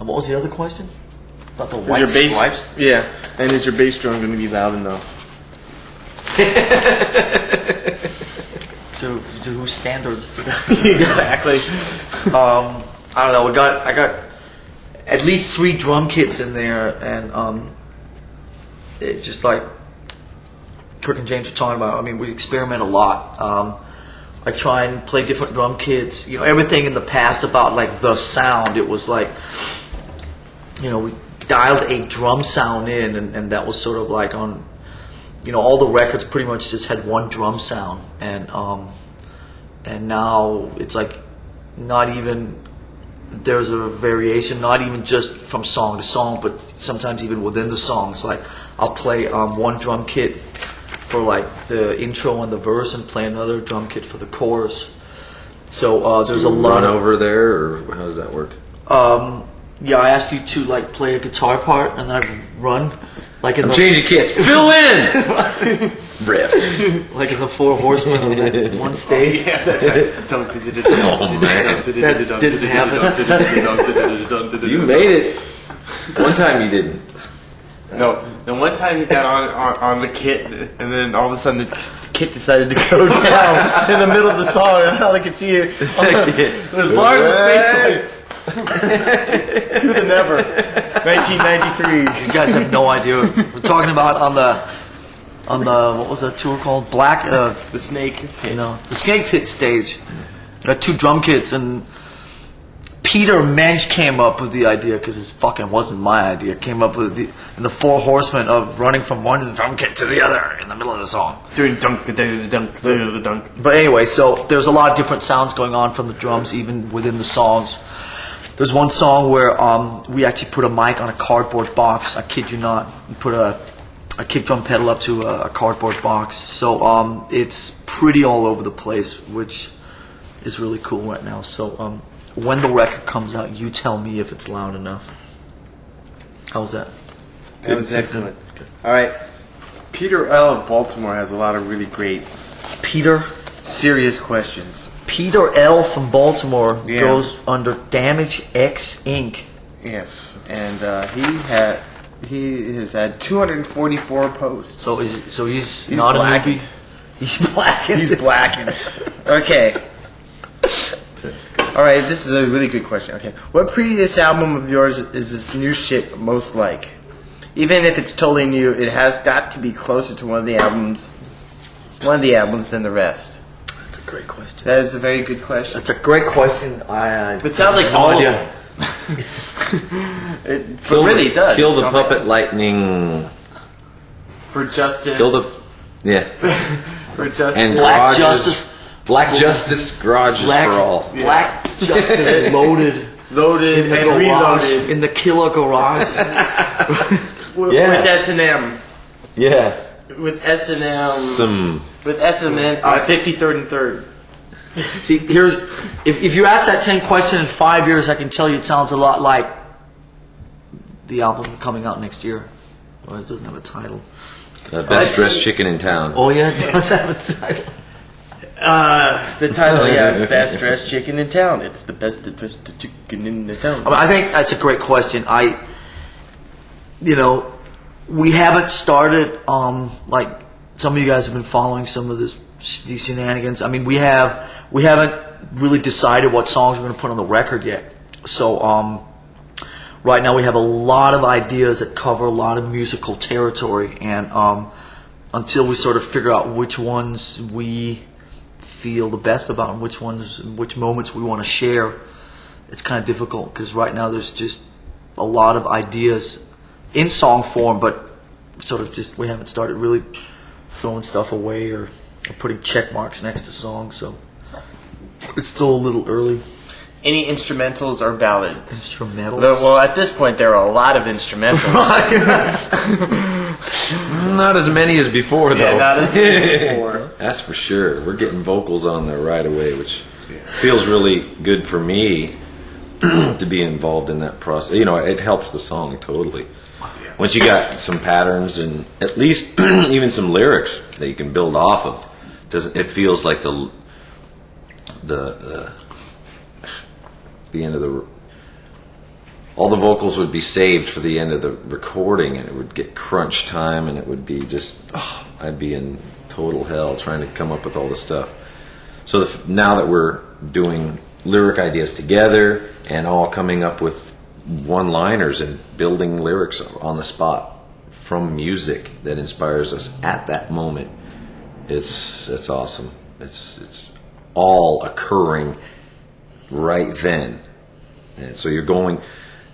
what was the other question? About the Is white your bass, stripes? Yeah, and is your bass drum going to be loud enough? To whose standards? Exactly. I don't know. I got at least 3 drum kits in there, and it just like Kirk and James were talking about. I mean, we experiment a lot. I try and play different drum kits. You know, everything in the past about like the sound. It was like, you know, we dialed a drum sound in, and that was sort of like on. You know, all the records pretty much just had one drum sound, and now it's like not even there's a variation, not even just from song to song, but sometimes even within the songs. Like I'll play one drum kit for like the intro and the verse, and play another drum kit for the chorus. So there's a lot. Run over there, or how does that work? Yeah, I ask you to like play a guitar part, and I run. Like in I'm changing kits. Fill in! Riff. Like in the Four Horsemen on that one stage. Yeah, that's right. Oh, man. That didn't happen. You made it. One time you didn't. No, the one time he got on the kit, and then all of a sudden the kit decided to go down in the middle of the song. All I could see it was Lars' face going to the never. 1993. You guys have no idea. We're talking about on the what was that tour called? Black. The Snake Pit. No, the Snake Pit stage. Got 2 drum kits, and Peter Mensch came up with the idea, because it fucking wasn't my idea. Came up with the Four Horsemen of running from one drum kit to the other in the middle of the song. Doing dunk, dunk, dunk. But anyway, so there's a lot of different sounds going on from the drums, even within the songs. There's one song where we actually put a mic on a cardboard box. I kid you not. We put a kick drum pedal up to a cardboard box. So it's pretty all over the place, which is really cool right now. So when the record comes out, you tell me if it's loud enough. How's that? That was excellent. All right. Peter L. of Baltimore has a lot of really great, serious questions. Peter L. from Baltimore Yeah. goes under Damage X Inc. Yes, and he has had 244 posts. So he's not blackened. a movie. He's blackened. He's blackened. Okay. All right, this is a really good question. Okay, what previous album of yours is this new shit most like? Even if it's totally new, it has got to be closer to one of the albums than the rest. That's a great question. That is a very good question. That's a great question. It sounds like all of them. But really, it does. Kill It the sounds puppet like- lightning. for justice. Kill the. Yeah. for justice. And Black garages. Justice. Black Justice garages for all. Black Justice loaded loaded in the and garage, reloaded in the killer garage. with Yeah. S&M. Yeah. With S&M. Some. With S&M. 53rd and 3rd. See, here's if you ask that same question in 5 years, I can tell you it sounds a lot like the album coming out next year. Well, it doesn't have a title. Best dressed chicken in town. Oh yeah, it does have a title. The title, is Best Dressed Chicken in Town. It's the best dressed chicken in the town. I think that's a great question. We haven't started, like some of you guys have been following some of these shenanigans. I mean, we haven't really decided what songs we're going to put on the record yet. So, right now we have a lot of ideas that cover a lot of musical territory, and until we sort of figure out which ones we feel the best about and which moments we want to share, it's kind of difficult, because right now there's just a lot of ideas in song form, but sort of just we haven't started really throwing stuff away or putting check marks next to songs, so it's still a little early. Any instrumentals or ballads? Instrumentals? Well, at this point, there are a lot of instrumentals. Not as many as before, though. Yeah, not as many before. That's for sure. We're getting vocals on there right away, which feels really good for me to be involved in that process. You know, it helps the song totally. Once you got some patterns and at least even some lyrics that you can build off of, it feels like the end of the all the vocals would be saved for the end of the recording, and it would get crunch time, and it would be just, I'd be in total hell trying to come up with all the stuff. So now that we're doing lyric ideas together and all coming up with one-liners and building lyrics on the spot from music that inspires us at that moment, it's awesome. It's all occurring right then. And so you're going,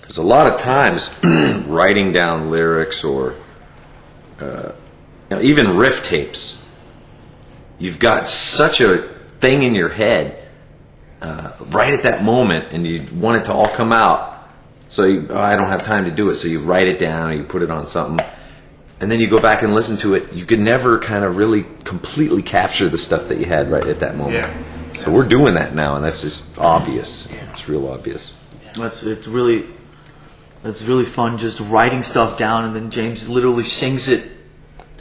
because a lot of times writing down lyrics or even riff tapes, you've got such a thing in your head right at that moment, and you want it to all come out. So I don't have time to do it, so you write it down or you put it on something, and then you go back and listen to it. You could never kind of really completely capture the stuff that you had right at that moment. Yeah. So we're doing that now, and that's just obvious. Yeah. It's real obvious. It's really fun just writing stuff down, and then James literally sings it.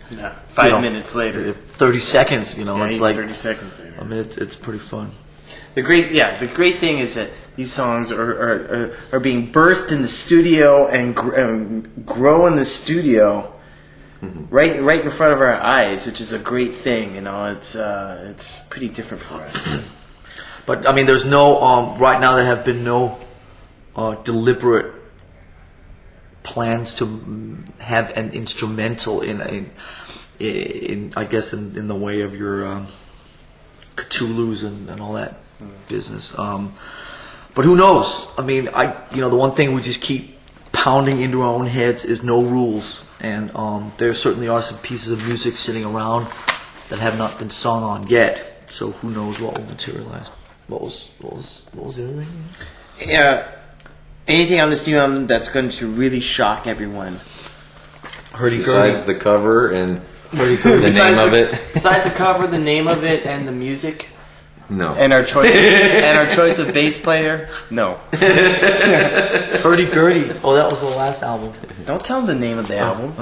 Yeah. 5 minutes later, 30 seconds. You know, yeah, it's like 30 seconds later. I mean, it's pretty fun. The great thing is that these songs are being birthed in the studio and grow in the studio, right in front of our eyes, which is a great thing. You know, it's pretty different for us. But I mean, there's no right now. There have been no deliberate plans to have an instrumental in I guess in the way of your Cthulhu's and all that business. But who knows? I mean, the one thing we just keep pounding into our own heads is no rules, and there certainly are some pieces of music sitting around that have not been sung on yet. So who knows what will materialize? What was the other thing? Yeah. Anything on this new album that's going to really shock everyone? Besides the cover and the name of it. Besides the cover, the name of it, and the music. No. And our choice of bass player. No. Hurdy-gurdy. Oh, that was the last album. Don't tell them the name of the album.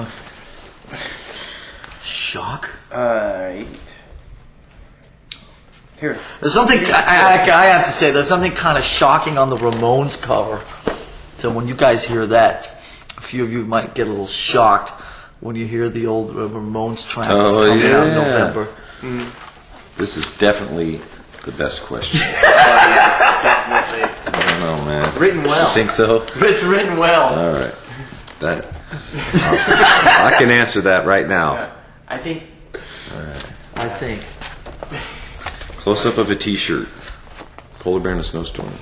Shock. Alright. Here. There's something I have to say. There's something kind of shocking on the Ramones cover. So when you guys hear that, a few of you might get a little shocked when you hear the old Ramones track that's coming out in November. This is definitely the best question. Definitely. I don't know, man. Written well. You think so? It's written well. All right. That is awesome. I can answer that right now. Yeah. I think. I think. Close up of a T-shirt. Polar bear in a snowstorm.